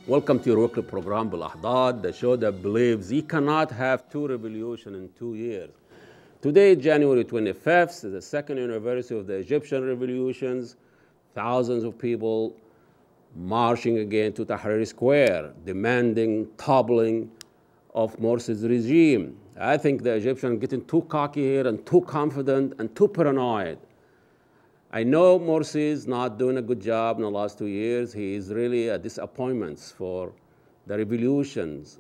Welcome to your weekly program, Belahdan, the show that believes you cannot have two revolutions in 2 years. Today, January 25th, is the second anniversary of the Egyptian revolutions. Thousands of people marching again to Tahrir Square, demanding toppling of Morsi's regime. I think the Egyptians are getting too cocky here and too confident and too paranoid. I know Morsi is not doing a good job in the last 2 years. He is really a disappointment for the revolutions.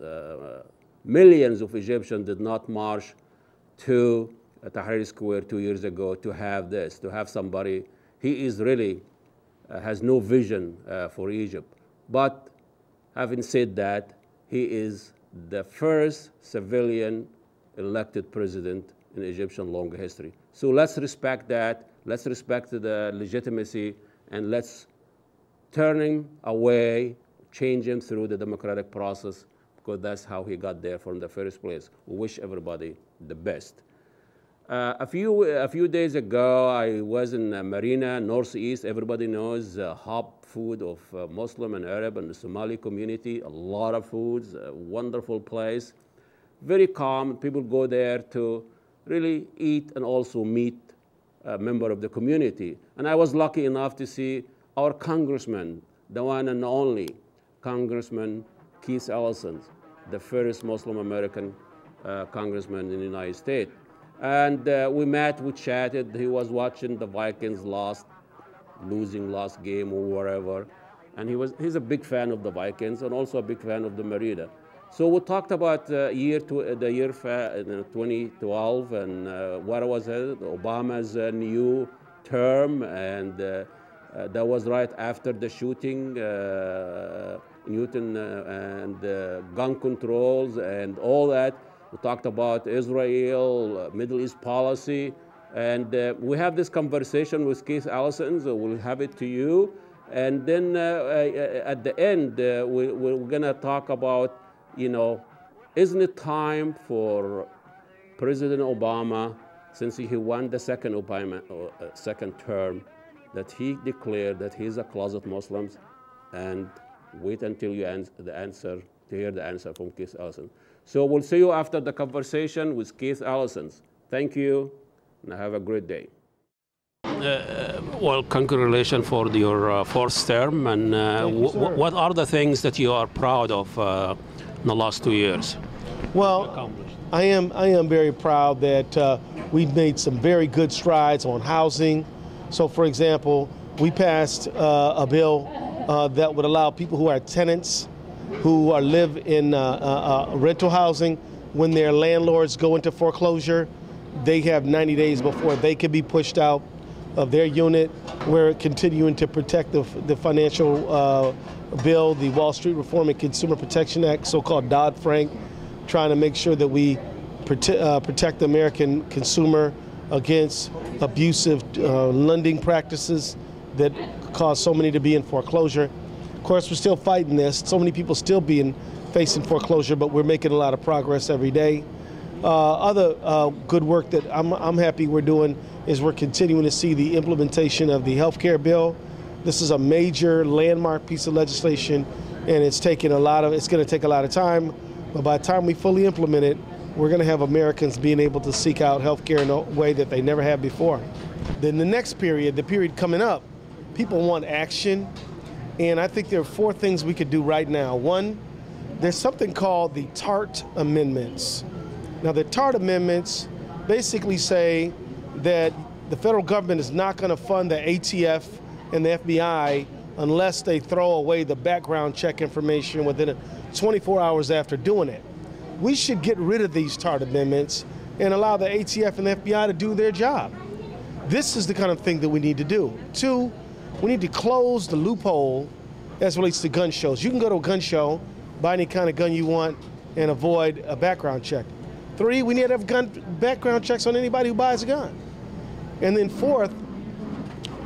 Millions of Egyptians did not march to Tahrir Square 2 years ago to have this, to have somebody. He is really has no vision for Egypt. But having said that, he is the first civilian elected president in Egyptian long history. So let's respect that. Let's respect the legitimacy, and let's turn him away, change him through the democratic process, because that's how he got there from the first place. We wish everybody the best. A few days ago, I was in Marina, Northeast. Everybody knows hub food of Muslim and Arab and the Somali community. A lot of foods, a wonderful place. Very calm. People go there to really eat and also meet a member of the community. And I was lucky enough to see our congressman, the one and only Congressman Keith Allison, the first Muslim American congressman in the United States. And we met, we chatted. He was watching the Vikings losing last game or whatever. And he's a big fan of the Vikings and also a big fan of the Marina. So we talked about the year 2012 and what was it, Obama's new term, and that was right after the shooting, Newton and gun controls and all that. We talked about Israel, Middle East policy, and we have this conversation with Keith Allison, so we'll have it to you. And then at the end, we're gonna talk about, isn't it time for President Obama, since he won the second term, that he declared that he's a closet Muslim, and wait until you hear the answer from Keith Allison. So we'll see you after the conversation with Keith Allison. Thank you, and have a great day. Well, congratulations for your fourth term, and what are the things that you are proud of in the last 2 years? Well, I am very proud that we've made some very good strides on housing. So, for example, we passed a bill that would allow people who are tenants, who live in rental housing, when their landlords go into foreclosure, they have 90 days before they can be pushed out of their unit. We're continuing to protect the financial bill, the Wall Street Reform and Consumer Protection Act, so-called Dodd-Frank, trying to make sure that we protect the American consumer against abusive lending practices that cause so many to be in foreclosure. Of course, we're still fighting this. So many people still facing foreclosure, but we're making a lot of progress every day. Other good work that I'm happy we're doing is we're continuing to see the implementation of the health care bill. This is a major landmark piece of legislation, and it's going to take a lot of time, but by the time we fully implement it, we're going to have Americans being able to seek out health care in a way that they never have before. Then the next period, the period coming up, people want action, and I think there are 4 things we could do right now. One, there's something called the Tart Amendments. Now, the Tart Amendments basically say that the federal government is not going to fund the ATF and the FBI unless they throw away the background check information within 24 hours after doing it. We should get rid of these Tart Amendments and allow the ATF and the FBI to do their job. This is the kind of thing that we need to do. 2, we need to close the loophole as relates to gun shows. You can go to a gun show, buy any kind of gun you want, and avoid a background check. 3, we need to have background checks on anybody who buys a gun. And then 4th,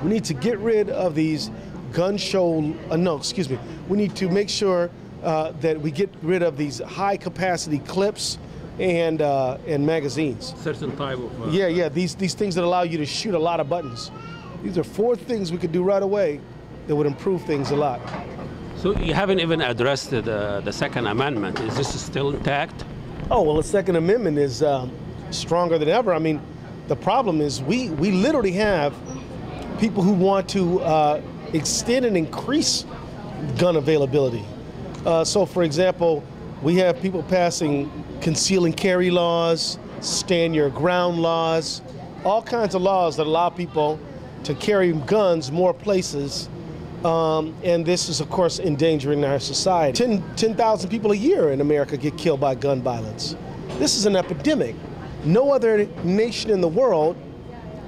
we need to get rid of these gun show, we need to make sure that we get rid of these high capacity clips and magazines. Certain type of... these things that allow you to shoot a lot of buttons. These are 4 things we could do right away that would improve things a lot. So you haven't even addressed the Second Amendment. Is this still intact? Oh, well, the Second Amendment is stronger than ever. I mean, the problem is we literally have people who want to extend and increase gun availability. So, for example, we have people passing conceal and carry laws, stand your ground laws, all kinds of laws that allow people to carry guns more places. And this is, of course, endangering our society. 10,000 people a year in America get killed by gun violence. This is an epidemic. No other nation in the world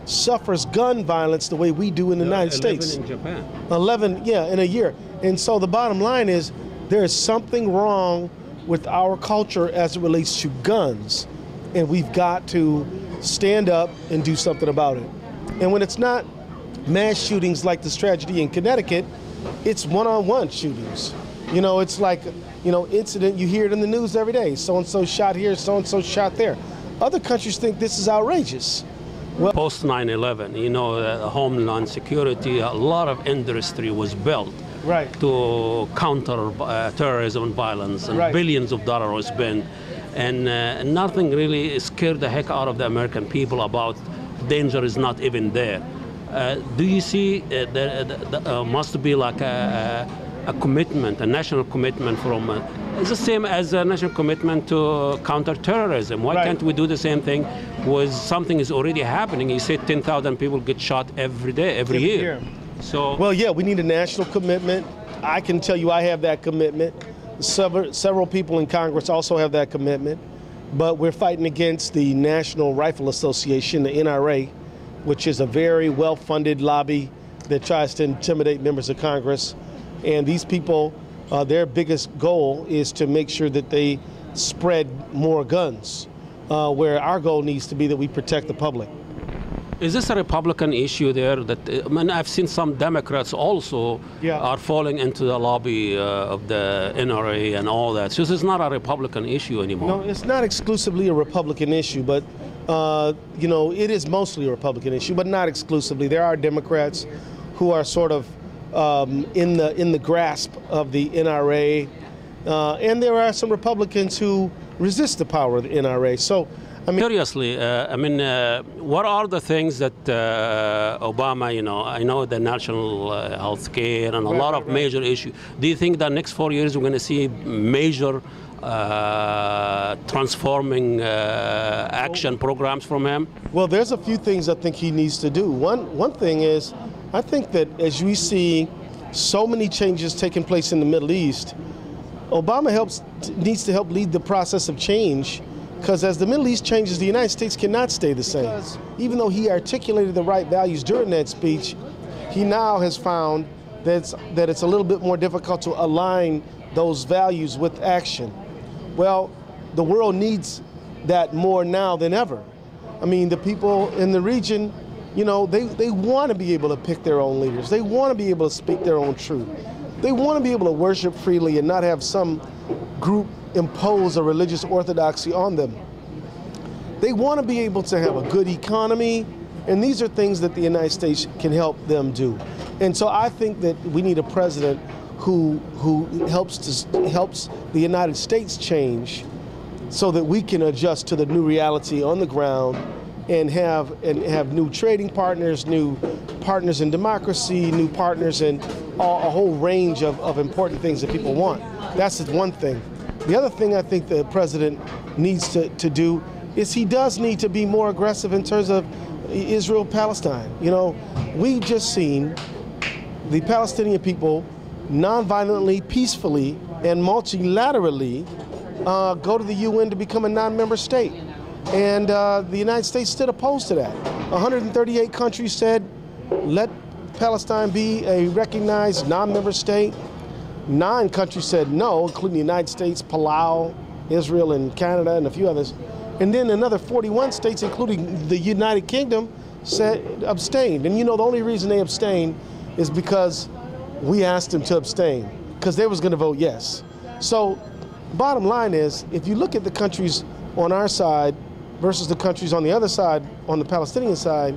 suffers gun violence the way we do in the United States. 11 in Japan. 11, yeah, in a year. And so the bottom line is there is something wrong with our culture as it relates to guns. And we've got to stand up and do something about it. And when it's not mass shootings like this tragedy in Connecticut, it's one-on-one shootings. You know, it's like, you know, incident, you hear it in the news every day. So-and-so shot here, so-and-so shot there. Other countries think this is outrageous. Well, post 9/11, you know, Homeland Security, a lot of industry was built to counter terrorism and violence, and billions of dollars was spent. And nothing really scared the heck out of the American people about danger is not even there. Do you see there must be like a commitment, a national commitment from, it's the same as a national commitment to counter terrorism. Why can't we do the same thing with something is already happening? You said 10,000 people get shot every day, every year. So, well, yeah, we need a national commitment. I can tell you I have that commitment. Several people in Congress also have that commitment. But we're fighting against the National Rifle Association, the NRA, which is a very well-funded lobby that tries to intimidate members of Congress. And these people, their biggest goal is to make sure that they spread more guns, where our goal needs to be that we protect the public. Is this a Republican issue there? That I mean, I've seen some Democrats also are falling into the lobby of the NRA and all that. So this is not a Republican issue anymore. No, it's not exclusively a Republican issue, but you know, it is mostly a Republican issue, but not exclusively. There are Democrats who are sort of in the grasp of the NRA, and there are some Republicans who resist the power of the NRA. So, I mean, seriously, I mean, what are the things that Obama, you know, I know the national health care and a lot of major issues. Do you think that next 4 years we're going to see major transforming action programs from him? Well, there's a few things I think he needs to do. One thing is, I think that as we see so many changes taking place in the Middle East, Obama needs to help lead the process of change, because as the Middle East changes, the United States cannot stay the same. Even though he articulated the right values during that speech, he now has found that it's a little bit more difficult to align those values with action. Well, the world needs that more now than ever. I mean, the people in the region, you know, they want to be able to pick their own leaders. They want to be able to speak their own truth. They want to be able to worship freely and not have some group impose a religious orthodoxy on them. They want to be able to have a good economy, and these are things that the United States can help them do. And so I think that we need a president who helps the United States change so that we can adjust to the new reality on the ground and have new trading partners, new partners in democracy, new partners in a whole range of important things that people want. That's one thing. The other thing I think the president needs to do is he does need to be more aggressive in terms of Israel-Palestine. You know, we've just seen the Palestinian people nonviolently, peacefully, and multilaterally go to the UN to become a non-member state. And the United States stood opposed to that. 138 countries said, let Palestine be a recognized non-member state. 9 countries said no, including the United States, Palau, Israel, and Canada, and a few others. And then another 41 states, including the United Kingdom, abstained. And you know, the only reason they abstained is because we asked them to abstain, because they was going to vote yes. So bottom line is, if you look at the countries on our side versus the countries on the other side, on the Palestinian side,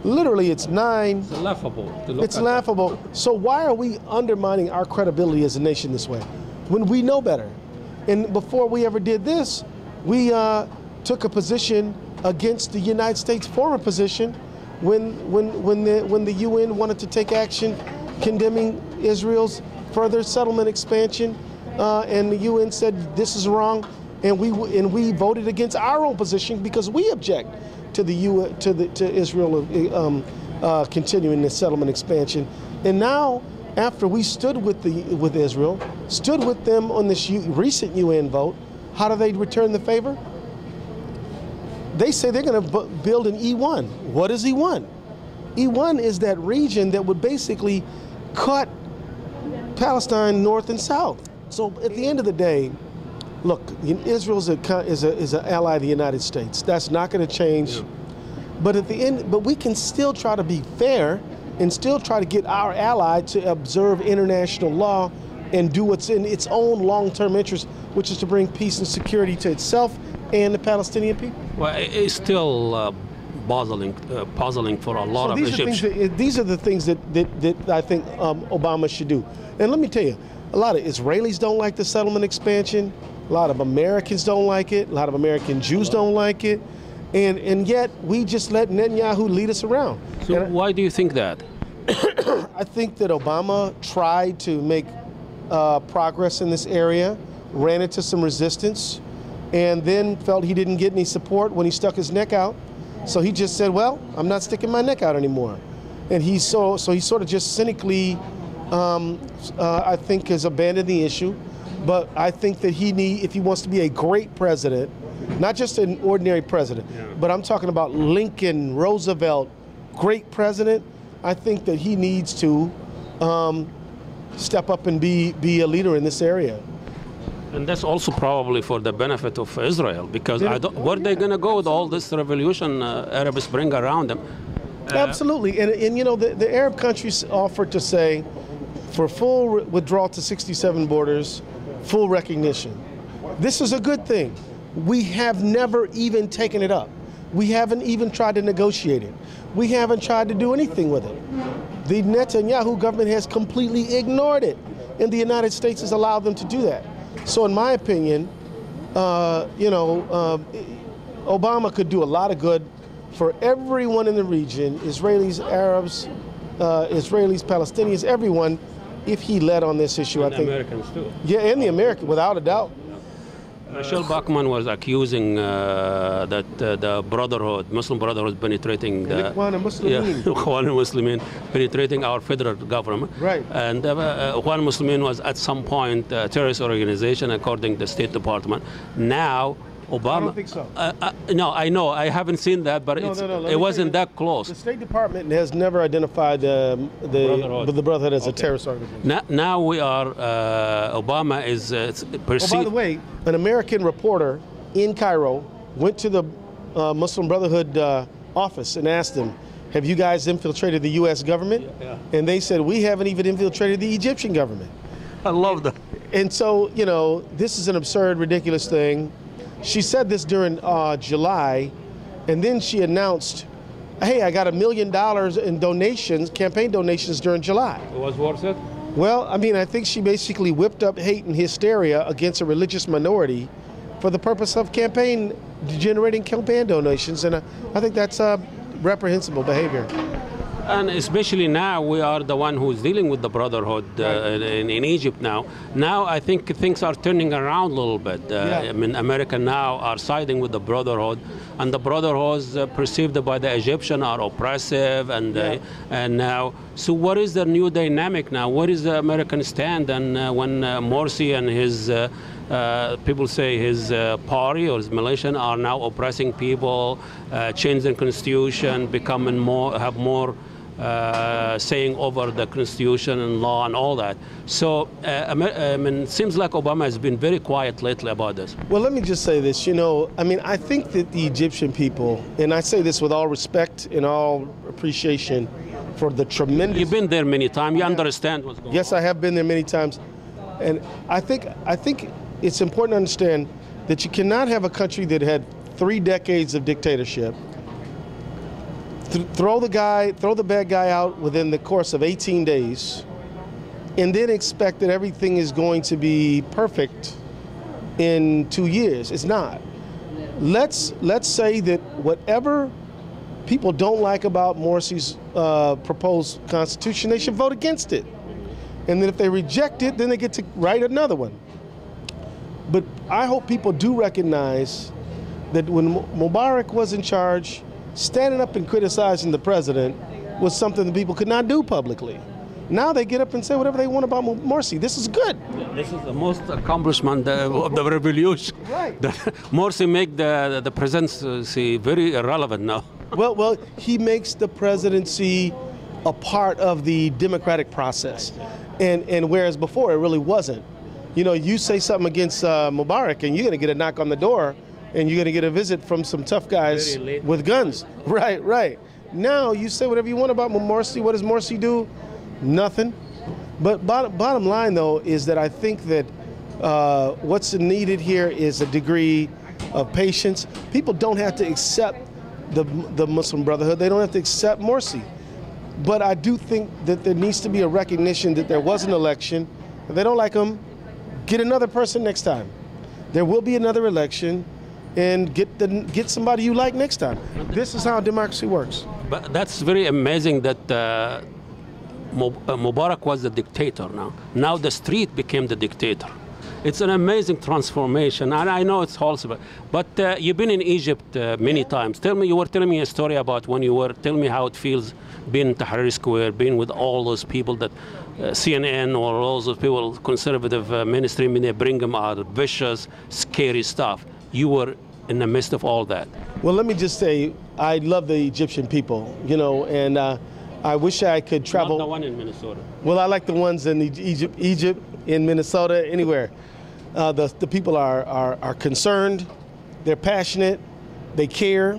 Literally, it's 9. It's laughable. It's laughable. So why are we undermining our credibility as a nation this way when we know better? And before we ever did this, we took a position against the United States' former position when the UN wanted to take action condemning Israel's further settlement expansion, and the UN said this is wrong, and we voted against our own position because we object to to Israel continuing the settlement expansion. And now, after we stood with Israel, stood with them on this recent UN vote, how do they return the favor? They say they're going to build an E1. What is E1? E1 is that region that would basically cut Palestine north and south. So at the end of the day, look, Israel is an ally of the United States. That's not going to change. Yeah. But at the end, we can still try to be fair and still try to get our ally to observe international law and do what's in its own long-term interest, which is to bring peace and security to itself and the Palestinian people. Well, it's still puzzling for a lot of Egyptians. These are the things that I think Obama should do. And let me tell you, a lot of Israelis don't like the settlement expansion. A lot of Americans don't like it. A lot of American Jews don't like it. And yet we just let Netanyahu lead us around. So why do you think that? I think that Obama tried to make progress in this area, ran into some resistance, and then felt he didn't get any support when he stuck his neck out. So he just said, well, I'm not sticking my neck out anymore. And he sort of just cynically, I think, has abandoned the issue. But I think that if he wants to be a great president, not just an ordinary president, but I'm talking about Lincoln, Roosevelt, great president, I think that he needs to step up and be a leader in this area. And that's also probably for the benefit of Israel, because where are they going to go with all this revolution Arab Spring around them? Absolutely. And you know, the Arab countries offered to say, for full withdrawal to 67 borders, full recognition. This is a good thing. We have never even taken it up. We haven't even tried to negotiate it. We haven't tried to do anything with it. The Netanyahu government has completely ignored it, and the United States has allowed them to do that. So in my opinion, Obama could do a lot of good for everyone in the region, Israelis, Arabs, Israelis, Palestinians, everyone, if he led on this issue. And I think Americans too. Yeah, and the Americans, without a doubt. Michelle Bachmann was accusing that the Brotherhood, Muslim Brotherhood, penetrating the Ikhwan Muslimin, penetrating our federal government. Right. And Ikhwan Muslimin was at some point a terrorist organization, according to the State Department. Now, Obama. I don't think so. No, I know. I haven't seen that, but it wasn't that close. The State Department has never identified the Brotherhood as a terrorist organization. Now we are. Obama is perceived. Oh, by the way, an American reporter in Cairo went to the Muslim Brotherhood office and asked them, "Have you guys infiltrated the U.S. government?" Yeah. And they said, "We haven't even infiltrated the Egyptian government." I love that. And so, you know, this is an absurd, ridiculous thing. She said this during July, and then she announced, hey, I got $1 million in donations, campaign donations during July. It was worth it? Well, I mean, I think she basically whipped up hate and hysteria against a religious minority for the purpose of generating campaign donations, and I think that's reprehensible behavior. And especially now, we are the one who's dealing with the Brotherhood in Egypt now. Now, I think things are turning around a little bit. I mean, America now are siding with the Brotherhood, and the Brotherhoods perceived by the Egyptian are oppressive, and now. So, what is the new dynamic now? What is the American stand? And when Morsi and his people say his party or his militia are now oppressing people, changing the constitution, becoming have more saying over the constitution and law and all that. So, I mean, it seems like Obama has been very quiet lately about this. Well, let me just say this. You know, I mean, I think that the Egyptian people, and I say this with all respect and all appreciation for the tremendous... You've been there many times. You understand what's going on. Yes, I have been there many times. And I think it's important to understand that you cannot have a country that had 3 decades of dictatorship, throw the bad guy out within the course of 18 days, and then expect that everything is going to be perfect in 2 years. It's not. Let's say that whatever people don't like about Morsi's proposed constitution, they should vote against it. And then if they reject it, then they get to write another one. But I hope people do recognize that when Mubarak was in charge, standing up and criticizing the president was something that people could not do publicly. Now they get up and say whatever they want about Morsi. This is good. This is the most accomplishment of the revolution. Right. Morsi make the presidency very irrelevant now. Well, he makes the presidency a part of the democratic process, and whereas before it really wasn't. You know, you say something against Mubarak, and you're going to get a knock on the door, and you're going to get a visit from some tough guys with guns. Right. Now you say whatever you want about Morsi. What does Morsi do? Nothing. But bottom line, though, is that I think that what's needed here is a degree of patience. People don't have to accept the Muslim Brotherhood. They don't have to accept Morsi. But I do think that there needs to be a recognition that there was an election. If they don't like him, get another person next time. There will be another election, and get somebody you like next time. This is how democracy works. But that's very amazing that Mubarak was the dictator now. Now the street became the dictator. It's an amazing transformation, and I know it's also, but you've been in Egypt many times. You were telling me a story about when you were telling me how it feels being in Tahrir Square, being with all those people that CNN or all those people, conservative mainstream media, bring them out, vicious, scary stuff. You were in the midst of all that. Well, let me just say, I love the Egyptian people, you know, and I wish I could travel. Not the one in Minnesota. Well, I like the ones in Egypt, in Minnesota, anywhere. The people are concerned, they're passionate, they care,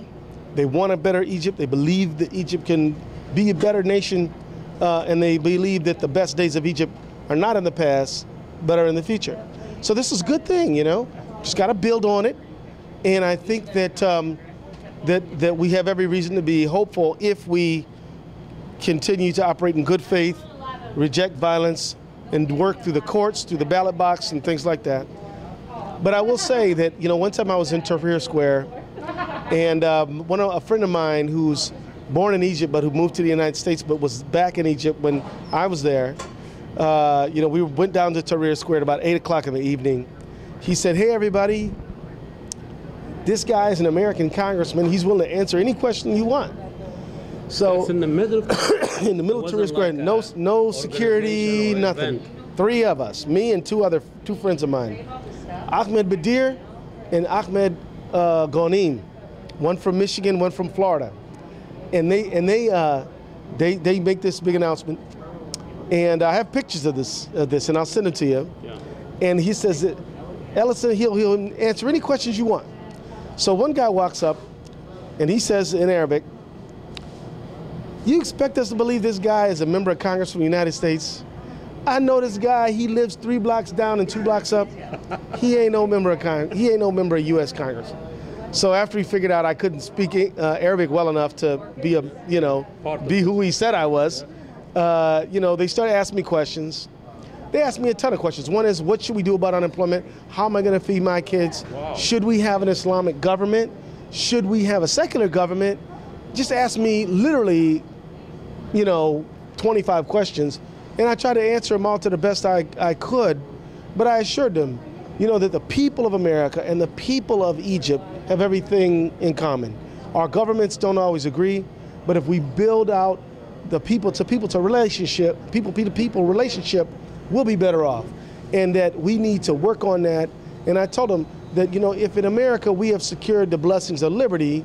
they want a better Egypt, they believe that Egypt can be a better nation, and they believe that the best days of Egypt are not in the past, but are in the future. So this is a good thing, you know, just got to build on it. And I think that, that we have every reason to be hopeful if we continue to operate in good faith, reject violence, and work through the courts, through the ballot box, and things like that. But I will say that, you know, one time I was in Tahrir Square, and a friend of mine who's born in Egypt but who moved to the United States but was back in Egypt when I was there, you know, we went down to Tahrir Square at about 8 o'clock in the evening. He said, "Hey, everybody, this guy is an American congressman. He's willing to answer any question you want." So it's in the middle in the middle of Tahrir Square, like no security, nothing. Event. 3 of us, me and two friends of mine, Ahmed Badir and Ahmed Ghanim, one from Michigan, one from Florida, and they make this big announcement, and I have pictures of this, and I'll send them to you. Yeah. And he says that Ellison, he'll answer any questions you want. So one guy walks up, and he says in Arabic, "You expect us to believe this guy is a member of Congress from the United States? I know this guy. He lives 3 blocks down and 2 blocks up. He ain't no member of U.S. Congress." So after he figured out I couldn't speak Arabic well enough to be be who he said I was, you know, they started asking me questions. They asked me a ton of questions. One is, what should we do about unemployment? How am I going to feed my kids? Wow. Should we have an Islamic government? Should we have a secular government? Just asked me literally, you know, 25 questions, and I tried to answer them all to the best I could, but I assured them, you know, that the people of America and the people of Egypt have everything in common. Our governments don't always agree, but if we build out the people-to-people relationship, people-to-people relationship, we'll be better off, and that we need to work on that. And I told them that, you know, if in America we have secured the blessings of liberty,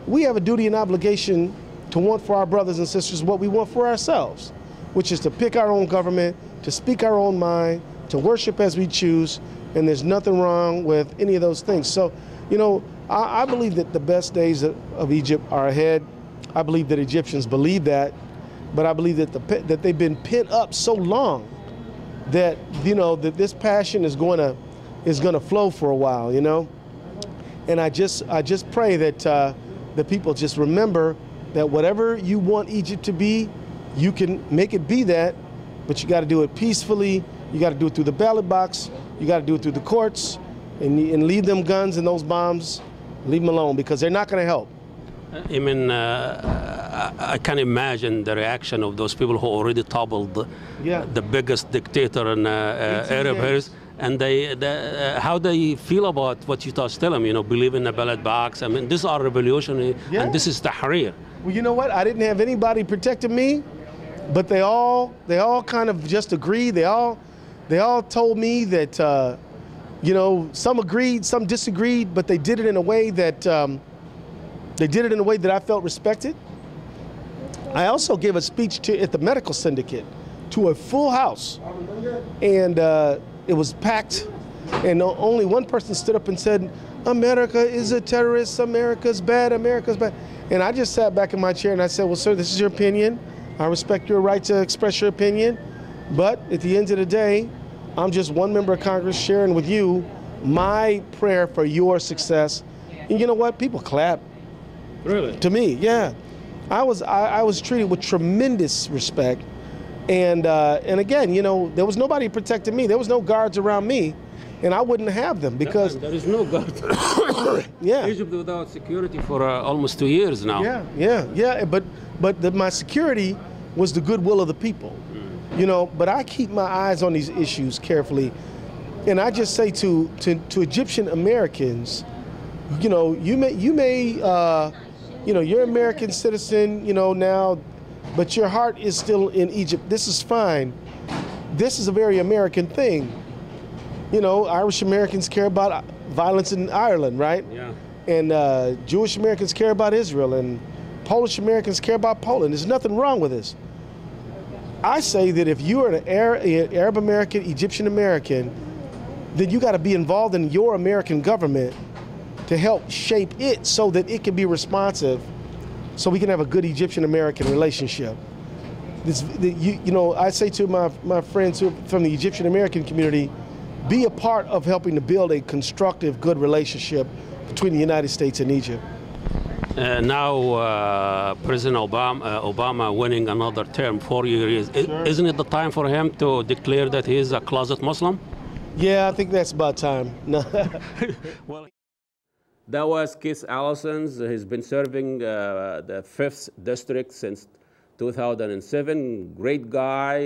we have a duty and obligation to want for our brothers and sisters what we want for ourselves, which is to pick our own government, to speak our own mind, to worship as we choose, and there's nothing wrong with any of those things. So, you know, I believe that the best days of Egypt are ahead. I believe that Egyptians believe that, but I believe that they've been pent up so long that, you know, that this passion is going to flow for a while, you know. And I just pray that the people just remember that whatever you want Egypt to be, you can make it be that, but you got to do it peacefully. You got to do it through the ballot box. You got to do it through the courts, and leave them guns and those bombs, leave them alone, because they're not going to help. I mean, I can imagine the reaction of those people who already toppled the biggest dictator in Arab years, and how they feel about what you just tell them, you know, believe in the ballot box. I mean, these are revolutionary, and this is Tahrir. Well, you know what? I didn't have anybody protecting me, but they all kind of just agreed. They all told me that, you know, some agreed, some disagreed, but they did it in a way that I felt respected. I also gave a speech at the medical syndicate to a full house, and it was packed, and only one person stood up and said, "America is a terrorist, America's bad, America's bad." And I just sat back in my chair and I said, "Well, sir, this is your opinion. I respect your right to express your opinion, but at the end of the day, I'm just one member of Congress sharing with you my prayer for your success." And you know what? People clapped. Really? To me, yeah. I was treated with tremendous respect, and again, you know, there was nobody protecting me. There was no guards around me, and I wouldn't have them because there is no guards. Yeah. Egypt without security for almost 2 years now. Yeah. But my security was the goodwill of the people, you know. But I keep my eyes on these issues carefully, and I just say to Egyptian Americans, you know, you may. You know, you're an American citizen, you know, now, but your heart is still in Egypt. This is fine. This is a very American thing. You know, Irish Americans care about violence in Ireland, right? Yeah. And Jewish Americans care about Israel, and Polish Americans care about Poland. There's nothing wrong with this. I say that if you are an Arab American, Egyptian American, then you got to be involved in your American government to help shape it so that it can be responsive, so we can have a good Egyptian-American relationship. You know, I say to my friends who are from the Egyptian-American community, be a part of helping to build a constructive, good relationship between the United States and Egypt. Now, President Obama winning another term, 4 years. Sure. Isn't it the time for him to declare that he is a closet Muslim? Yeah, I think that's about time. No. Well, that was Keith Allison. He's been serving the 5th District since 2007. Great guy,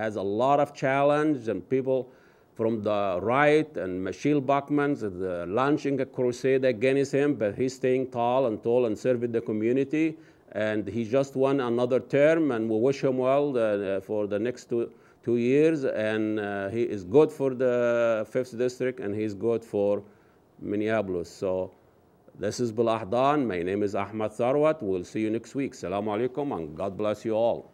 has a lot of challenge, and people from the right and Michelle Bachmann launching a crusade against him, but he's staying tall and serving the community. And he just won another term, and we wish him well for the next two years. And he is good for the 5th District, and he's good for Minneapolis. So this is Belahdan. My name is Ahmad Tharwat. We'll see you next week. Assalamu alaikum, and God bless you all.